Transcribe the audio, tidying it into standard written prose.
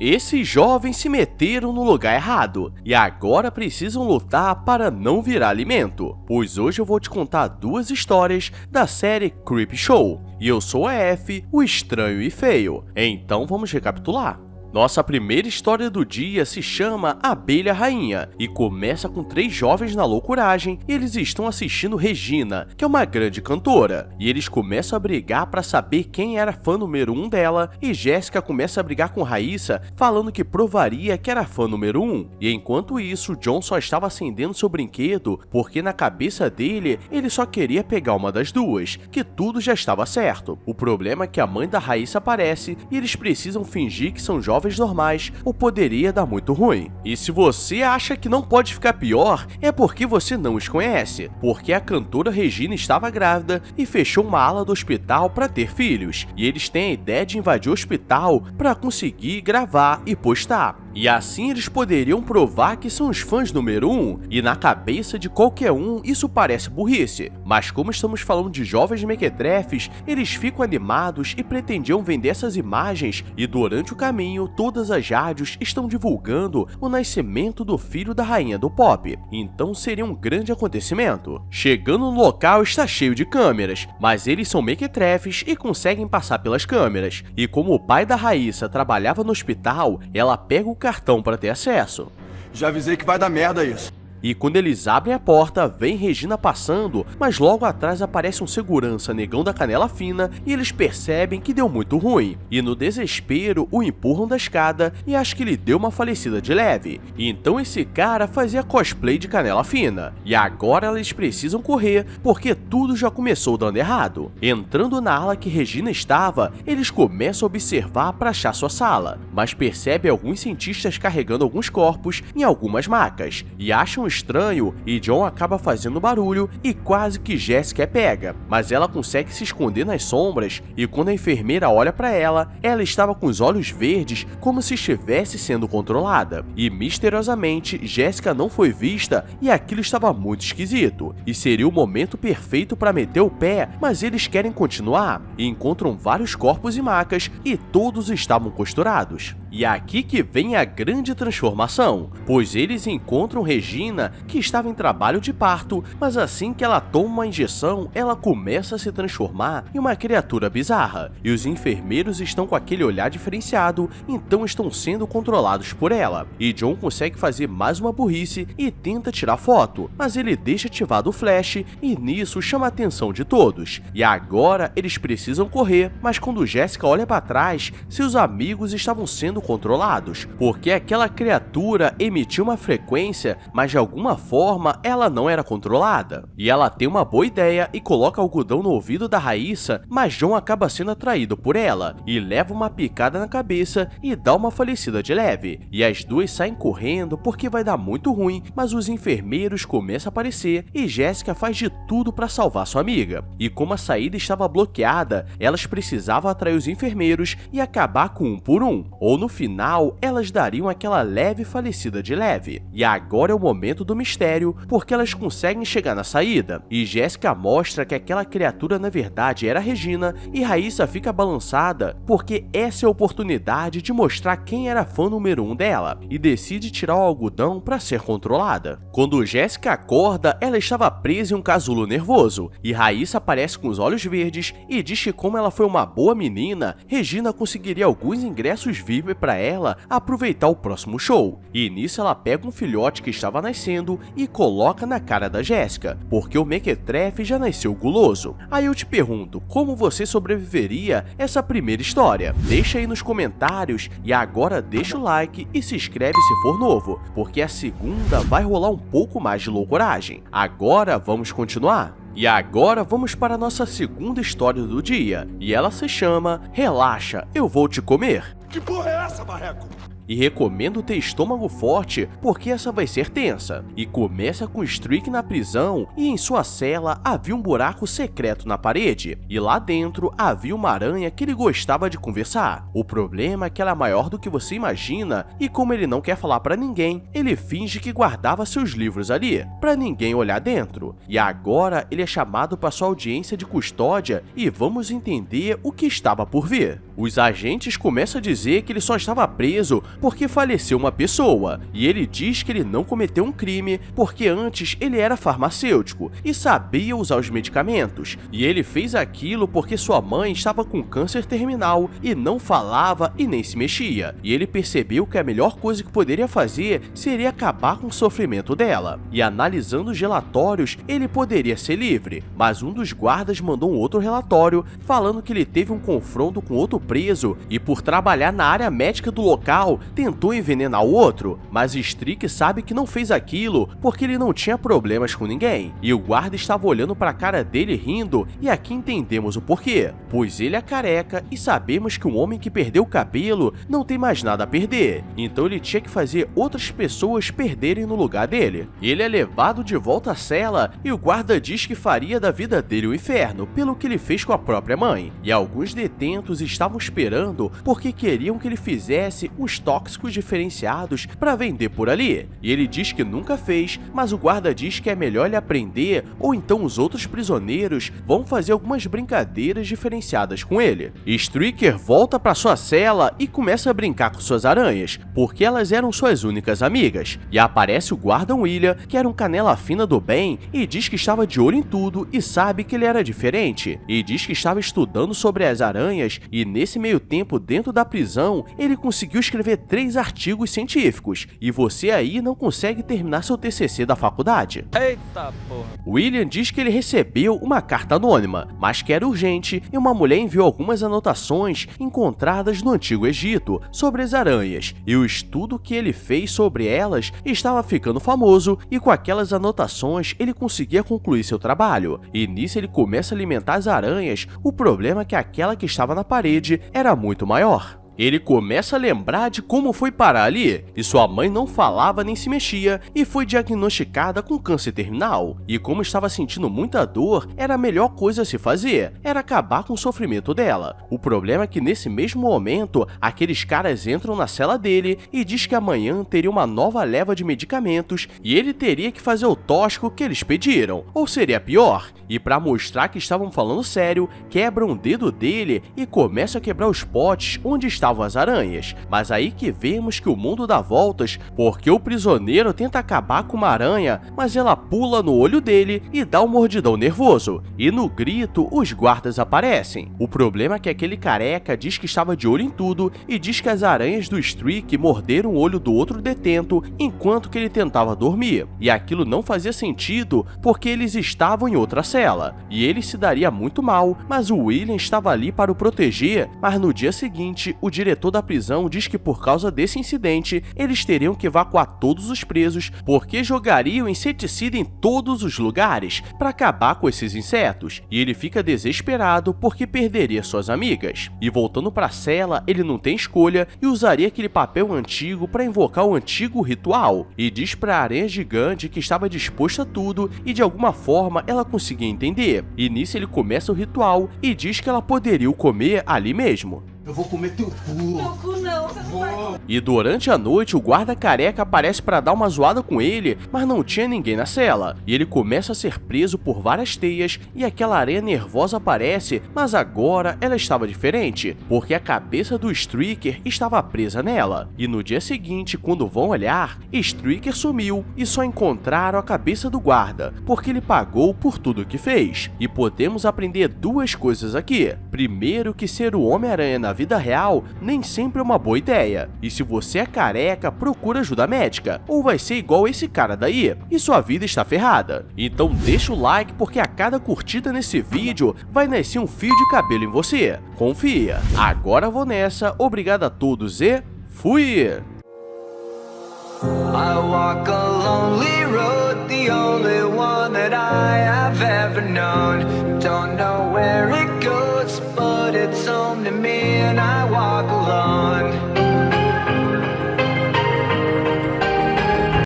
Esses jovens se meteram no lugar errado e agora precisam lutar para não virar alimento, pois hoje eu vou te contar duas histórias da série Creepshow, e eu sou a F, o estranho e feio. Então vamos recapitular. Nossa primeira história do dia se chama Abelha Rainha e começa com 3 jovens na loucuragem e eles estão assistindo Regina, que é uma grande cantora, e eles começam a brigar para saber quem era fã número 1 dela, e Jéssica começa a brigar com Raíssa falando que provaria que era fã número 1, e enquanto isso John só estava acendendo seu brinquedo porque na cabeça dele ele só queria pegar uma das duas, que tudo já estava certo. O problema é que a mãe da Raíssa aparece e eles precisam fingir que são jovens normais ou poderia dar muito ruim. E se você acha que não pode ficar pior, é porque você não os conhece, porque a cantora Regina estava grávida e fechou uma ala do hospital para ter filhos, e eles têm a ideia de invadir o hospital para conseguir gravar e postar. E assim eles poderiam provar que são os fãs número 1, e na cabeça de qualquer um isso parece burrice, mas como estamos falando de jovens mequetrefes, eles ficam animados e pretendiam vender essas imagens, e durante o caminho todas as rádios estão divulgando o nascimento do filho da rainha do pop, então seria um grande acontecimento. Chegando no local está cheio de câmeras, mas eles são mequetrefes e conseguem passar pelas câmeras, e como o pai da Raíssa trabalhava no hospital, ela pega o cartão para ter acesso. Já avisei que vai dar merda isso. E quando eles abrem a porta, vem Regina passando, mas logo atrás aparece um segurança negão da canela fina e eles percebem que deu muito ruim. E no desespero, o empurram da escada e acham que ele deu uma falecida de leve. E então esse cara fazia cosplay de canela fina. E agora eles precisam correr, porque tudo já começou dando errado. Entrando na ala que Regina estava, eles começam a observar para achar sua sala, mas percebem alguns cientistas carregando alguns corpos em algumas macas, e acham estranho, e John acaba fazendo barulho e quase que Jéssica é pega, mas ela consegue se esconder nas sombras, e quando a enfermeira olha para ela, ela estava com os olhos verdes como se estivesse sendo controlada, e misteriosamente Jéssica não foi vista e aquilo estava muito esquisito, e seria o momento perfeito para meter o pé, mas eles querem continuar, e encontram vários corpos e macas e todos estavam costurados. E é aqui que vem a grande transformação, pois eles encontram Regina, que estava em trabalho de parto, mas assim que ela toma uma injeção, ela começa a se transformar em uma criatura bizarra, e os enfermeiros estão com aquele olhar diferenciado, então estão sendo controlados por ela. E John consegue fazer mais uma burrice e tenta tirar foto, mas ele deixa ativado o flash, e nisso chama a atenção de todos. E agora eles precisam correr, mas quando Jéssica olha para trás, seus amigos estavam sendo controlados, porque aquela criatura emitiu uma frequência, mas de alguma forma ela não era controlada. E ela tem uma boa ideia e coloca algodão no ouvido da Raíssa, mas John acaba sendo atraído por ela, e leva uma picada na cabeça e dá uma falecida de leve. E as duas saem correndo porque vai dar muito ruim, mas os enfermeiros começam a aparecer e Jéssica faz de tudo para salvar sua amiga. E como a saída estava bloqueada, elas precisavam atrair os enfermeiros e acabar com um por um, ou no final, elas dariam aquela leve falecida de leve. E agora é o momento do mistério, porque elas conseguem chegar na saída, e Jéssica mostra que aquela criatura na verdade era Regina, e Raíssa fica balançada, porque essa é a oportunidade de mostrar quem era fã número 1 dela, e decide tirar o algodão para ser controlada. Quando Jéssica acorda, ela estava presa em um casulo nervoso, e Raíssa aparece com os olhos verdes e diz que como ela foi uma boa menina, Regina conseguiria alguns ingressos VIP para ela aproveitar o próximo show. E nisso ela pega um filhote que estava nascendo e coloca na cara da Jéssica, porque o mequetrefe já nasceu guloso. Aí eu te pergunto, como você sobreviveria essa primeira história? Deixa aí nos comentários, e agora deixa o like e se inscreve se for novo, porque a segunda vai rolar um pouco mais de loucuragem. Agora vamos continuar? E agora vamos para a nossa segunda história do dia, e ela se chama Relaxa, eu vou te comer. Que porra é essa, barreco? E recomendo ter estômago forte, porque essa vai ser tensa. E começa com Streak na prisão, e em sua cela havia um buraco secreto na parede, e lá dentro havia uma aranha que ele gostava de conversar. O problema é que ela é maior do que você imagina, e como ele não quer falar pra ninguém, ele finge que guardava seus livros ali, pra ninguém olhar dentro. E agora ele é chamado para sua audiência de custódia, e vamos entender o que estava por vir. Os agentes começam a dizer que ele só estava preso porque faleceu uma pessoa, e ele diz que ele não cometeu um crime porque antes ele era farmacêutico e sabia usar os medicamentos, e ele fez aquilo porque sua mãe estava com câncer terminal e não falava e nem se mexia, e ele percebeu que a melhor coisa que poderia fazer seria acabar com o sofrimento dela, e analisando os relatórios, ele poderia ser livre, mas um dos guardas mandou um outro relatório falando que ele teve um confronto com outro preso e por trabalhar na área médica do local, tentou envenenar o outro, mas Strick sabe que não fez aquilo porque ele não tinha problemas com ninguém, e o guarda estava olhando para a cara dele rindo, e aqui entendemos o porquê, pois ele é careca e sabemos que um homem que perdeu o cabelo não tem mais nada a perder, então ele tinha que fazer outras pessoas perderem no lugar dele. Ele é levado de volta à cela e o guarda diz que faria da vida dele um inferno pelo que ele fez com a própria mãe, e alguns detentos estavam esperando porque queriam que ele fizesse os tóxicos diferenciados para vender por ali, e ele diz que nunca fez, mas o guarda diz que é melhor ele aprender ou então os outros prisioneiros vão fazer algumas brincadeiras diferenciadas com ele. Stricker volta para sua cela e começa a brincar com suas aranhas, porque elas eram suas únicas amigas, e aparece o guarda William, que era um canela fina do bem, e diz que estava de olho em tudo e sabe que ele era diferente, e diz que estava estudando sobre as aranhas, e nesse meio tempo dentro da prisão, ele conseguiu escrever 3 artigos científicos, e você aí não consegue terminar seu TCC da faculdade. Eita porra. William diz que ele recebeu uma carta anônima, mas que era urgente, e uma mulher enviou algumas anotações encontradas no Antigo Egito sobre as aranhas, e o estudo que ele fez sobre elas estava ficando famoso, e com aquelas anotações ele conseguia concluir seu trabalho, e nisso ele começa a alimentar as aranhas. O problema é que aquela que estava na parede era muito maior. Ele começa a lembrar de como foi parar ali, e sua mãe não falava nem se mexia, e foi diagnosticada com câncer terminal, e como estava sentindo muita dor, era a melhor coisa a se fazer, era acabar com o sofrimento dela. O problema é que nesse mesmo momento, aqueles caras entram na cela dele e diz que amanhã teria uma nova leva de medicamentos, e ele teria que fazer o tóxico que eles pediram, ou seria pior, e para mostrar que estavam falando sério, quebram o dedo dele e começam a quebrar os potes onde estavam as aranhas, mas aí que vemos que o mundo dá voltas, porque o prisioneiro tenta acabar com uma aranha, mas ela pula no olho dele e dá um mordidão nervoso, e no grito os guardas aparecem. O problema é que aquele careca diz que estava de olho em tudo e diz que as aranhas do Strick morderam o olho do outro detento enquanto que ele tentava dormir, e aquilo não fazia sentido porque eles estavam em outra cela, e ele se daria muito mal, mas o William estava ali para o proteger, mas no dia seguinte o diretor da prisão diz que por causa desse incidente, eles teriam que evacuar todos os presos porque jogariam inseticida em todos os lugares para acabar com esses insetos, e ele fica desesperado porque perderia suas amigas. E voltando para a cela, ele não tem escolha e usaria aquele papel antigo para invocar o antigo ritual, e diz para a aranha gigante que estava disposta a tudo e de alguma forma ela conseguia entender, e nisso ele começa o ritual e diz que ela poderia o comer ali mesmo. Eu vou comer teu cu. Meu cu não, você não vai. E durante a noite, o guarda careca aparece para dar uma zoada com ele, mas não tinha ninguém na cela. E ele começa a ser preso por várias teias e aquela aranha nervosa aparece, mas agora ela estava diferente, porque a cabeça do Stricker estava presa nela. E no dia seguinte, quando vão olhar, Stricker sumiu e só encontraram a cabeça do guarda, porque ele pagou por tudo que fez. E podemos aprender 2 coisas aqui. Primeiro, que ser o Homem-Aranha na vida real nem sempre é uma boa ideia, e se você é careca, procura ajuda médica, ou vai ser igual esse cara daí, e sua vida está ferrada. Então deixa o like, porque a cada curtida nesse vídeo vai nascer um fio de cabelo em você. Confia. Agora vou nessa, obrigado a todos e fui! I walk a lonely road, the only one that I have ever known. Don't know where